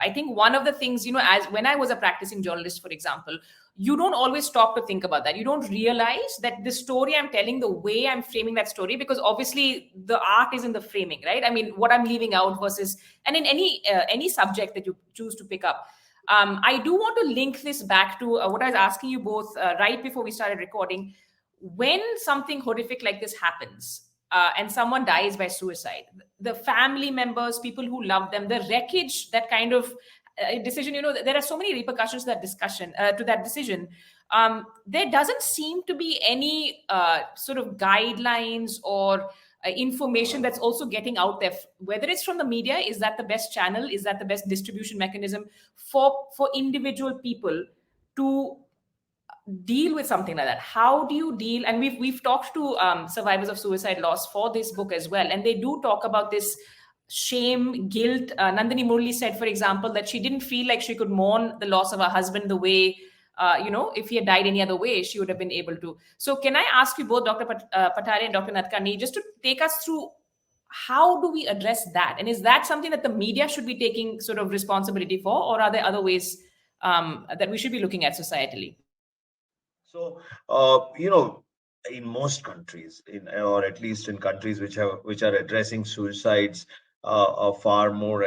I think one of the things, as when I was a practicing journalist, for example, you don't always stop to think about that. You don't realize that the story I'm telling, the way I'm framing that story, because obviously the art is in the framing, right? I mean, what I'm leaving out versus, and in any subject that you choose to pick up. I do want to link this back to what I was asking you both right before we started recording. When something horrific like this happens, and someone dies by suicide, the family members, people who love them, the wreckage, that kind of decision, there are so many repercussions to that discussion, to that decision. There doesn't seem to be any sort of guidelines or information that's also getting out there, whether it's from the media. Is that the best channel? Is that the best distribution mechanism for individual people to deal with something like that? How do you deal? And we've talked to survivors of suicide loss for this book as well, and they do talk about this shame, guilt. Nandini Murli said, for example, that she didn't feel like she could mourn the loss of her husband the way, if he had died any other way, she would have been able to. So can I ask you both, Dr. Patari and Dr. Natkani, just to take us through, how do we address that? And is that something that the media should be taking sort of responsibility for, or are there other ways that we should be looking at societally? So, in most countries, or at least in countries which are addressing suicides far more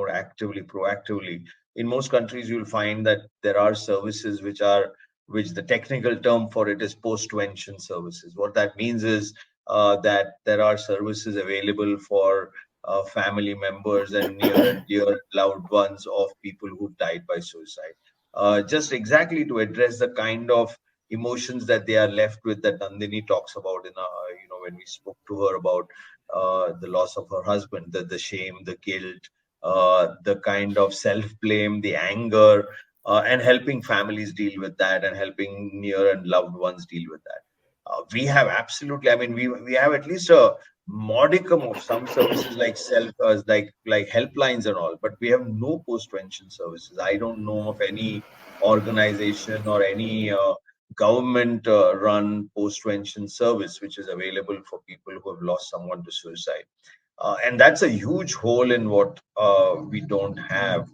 actively, proactively. In most countries, you'll find that there are services which the technical term for it is postvention services. What that means is that there are services available for family members and near and dear loved ones of people who died by suicide, just exactly to address the kind of emotions that they are left with, that Nandini talks about in when we spoke to her about the loss of her husband, the shame, the guilt, the kind of self-blame, the anger, and helping families deal with that, and helping near and loved ones deal with that. We have absolutely, I mean, we have at least a modicum of some services like like helplines and all, but we have no postvention services. I don't know of any organization or any government run postvention service which is available for people who have lost someone to suicide. And that's a huge hole in what we don't have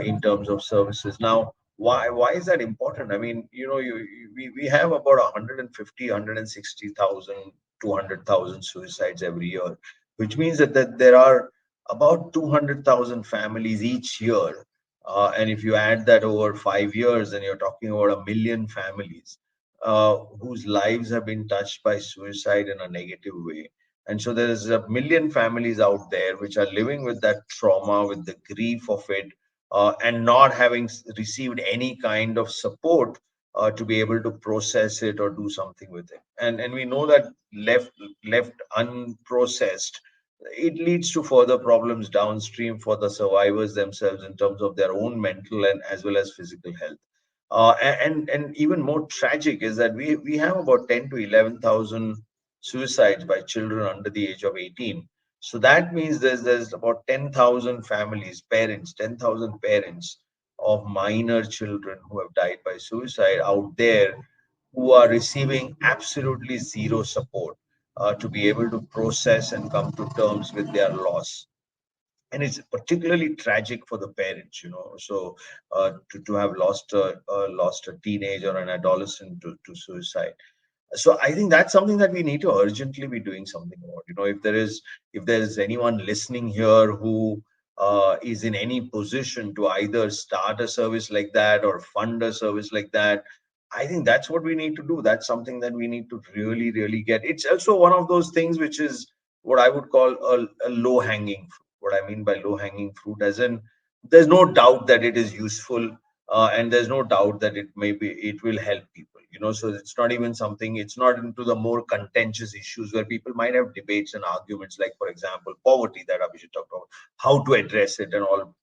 in terms of services. Now, why is that important? I mean, we have about 150, 160,000, 200,000 suicides every year, which means that there are about 200,000 families each year. And if you add that over 5 years, then you're talking about 1 million families whose lives have been touched by suicide in a negative way. And so there's 1 million families out there which are living with that trauma, with the grief of it, and not having received any kind of support to be able to process it or do something with it. And we know that left unprocessed, it leads to further problems downstream for the survivors themselves in terms of their own mental and as well as physical health. And even more tragic is that we have about 10 to 11,000 suicides by children under the age of 18. So that means there's about 10,000 families, parents, 10,000 parents of minor children who have died by suicide out there, who are receiving absolutely zero support to be able to process and come to terms with their loss. And it's particularly tragic for the parents, so to have lost a teenager or an adolescent to suicide. So I think that's something that we need to urgently be doing something about. If there is anyone listening here who is in any position to either start a service like that or fund a service like that, I think that's what we need to do. That's something that we need to really, really get. It's also one of those things which is what I would call a low hanging fruit. What I mean by low hanging fruit, as in, there's no doubt that it is useful, and there's no doubt that it will help people. So it's not even something. It's not into the more contentious issues where people might have debates and arguments, like, for example, poverty that Abhijit talked about, how to address it, and all,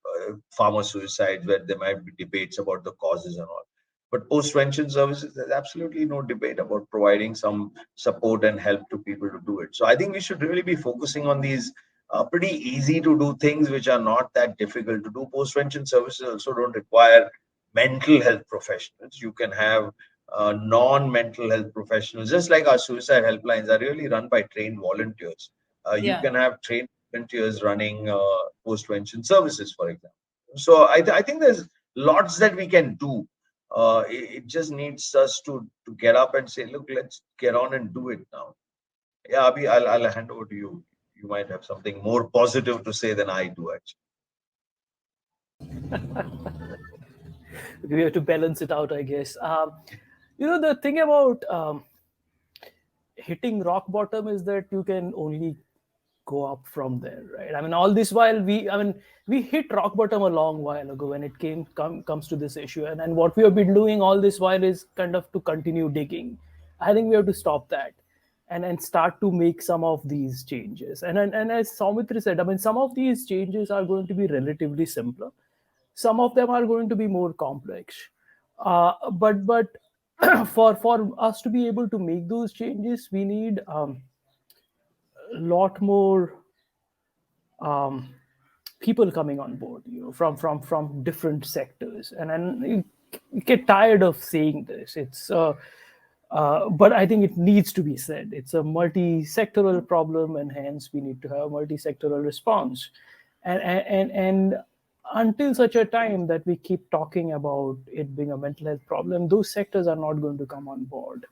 farmer suicides, where there might be debates about the causes and all. But postvention services, there's absolutely no debate about providing some support and help to people to do it. So I think we should really be focusing on these pretty easy to do things which are not that difficult to do. Postvention services also don't require mental health professionals. You can have non-mental health professionals, just like our suicide helplines are really run by trained volunteers. You Yeah. can have trained volunteers running postvention services, for example. So I think there's lots that we can do. It just needs us to get up and say, look, let's get on and do it now. Yeah, Abhi, I'll hand over to you. You might have something more positive to say than I do, actually. We have to balance it out, I guess. The thing about hitting rock bottom is that you can only go up from there, right? I mean, all this while we hit rock bottom a long while ago when it comes to this issue, and what we have been doing all this while is kind of to continue digging. I think we have to stop that and start to make some of these changes. And as Soumitra said, I mean, some of these changes are going to be relatively simpler. Some of them are going to be more complex. But for us to be able to make those changes, we need a lot more people coming on board, from different sectors. And you get tired of saying this. But I think it needs to be said. It's a multi-sectoral problem, and hence we need to have a multi-sectoral response. And until such a time that we keep talking about it being a mental health problem, those sectors are not going to come on board.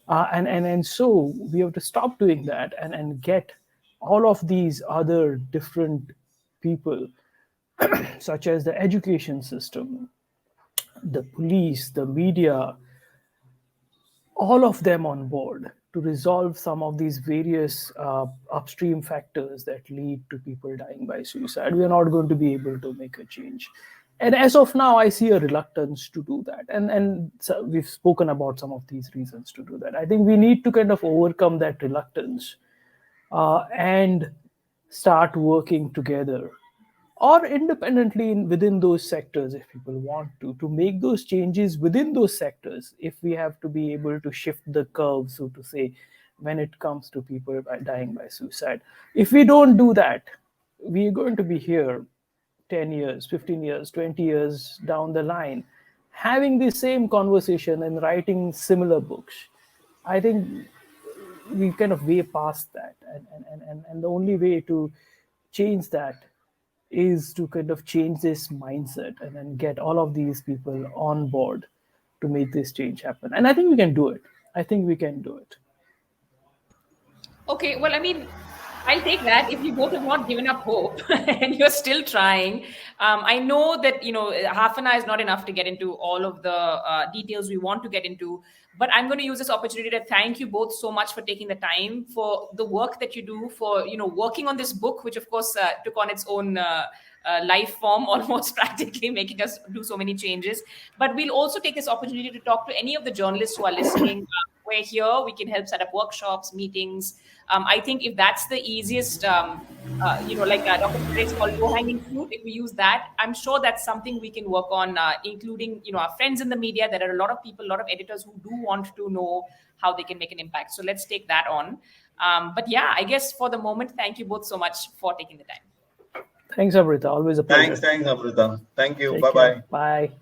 And so we have to stop doing that and get all of these other different people, such as the education system, the police, the media, all of them on board to resolve some of these various upstream factors that lead to people dying by suicide. We are not going to be able to make a change. And as of now, I see a reluctance to do that. And so we've spoken about some of these reasons to do that. I think we need to kind of overcome that reluctance and start working together or independently within those sectors, if people want to make those changes within those sectors, if we have to be able to shift the curve, so to say, when it comes to people dying by suicide. If we don't do that, we're going to be here 10 years, 15 years, 20 years down the line, having the same conversation and writing similar books. I think we kind of way past that. And the only way to change that is to kind of change this mindset and then get all of these people on board to make this change happen. And I think we can do it. I think we can do it. Okay, well, I mean, I'll take that if you both have not given up hope and you're still trying. I know that, half an hour is not enough to get into all of the details we want to get into, but I'm going to use this opportunity to thank you both so much for taking the time, for the work that you do, for, working on this book, which of course took on its own life form, almost practically making us do so many changes. But we'll also take this opportunity to talk to any of the journalists who are listening. We're here, we can help set up workshops, meetings. I think if that's the easiest, like Dr. Parekh called low-hanging fruit, if we use that, I'm sure that's something we can work on, including, our friends in the media. There are a lot of people, a lot of editors who do want to know how they can make an impact. So let's take that on. But yeah, I guess for the moment, thank you both so much for taking the time. Thanks, Amrita. Always a pleasure. Thanks, Amrita. Thank you. Take Bye-bye. care. Bye.